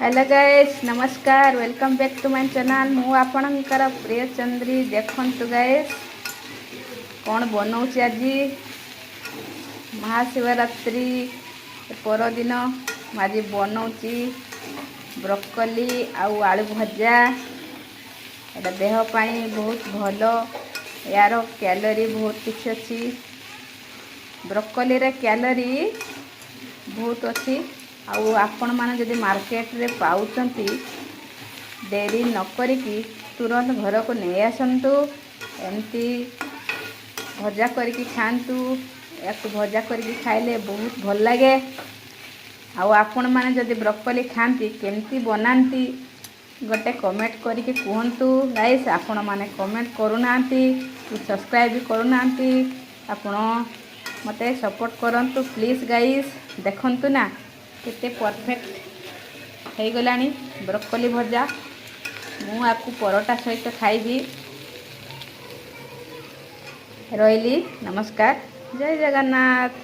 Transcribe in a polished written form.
Hello guys नमस्कार welcome back to my channel मु आपणकर प्रिय चंद्री देखंतु गाइस कौन बनाऊँ आज महाशिवरात्रि परदिन आज बनाऊँ ब्रोकोली आउ आलू भजा एटा देह पाई बहुत भल यार कैलोरी बहुत किसी अच्छी ब्रोकोली रे कैलोरी बहुत अच्छी आउ आपण माने जदि मार्केट रे पाउचंती देरी न करिकी तुरंत घर को नहीं आसतु एमती भजा करके खातु या भजा करके खाइले बहुत भल लगे आउ आपण माने जदि ब्रोकोली खाती केमती बनाती गोटे कमेंट करके कहतु गाइस आपण माने कमेंट करूना सब्सक्राइब भी करूना आपण मते सपोर्ट करंतु प्लीज गाइस देखंतु ना केते परफेक्ट हो गलानी ब्रोकोली भजा मु आपको परोटा सहित खाइबी रही नमस्कार जय जगन्नाथ।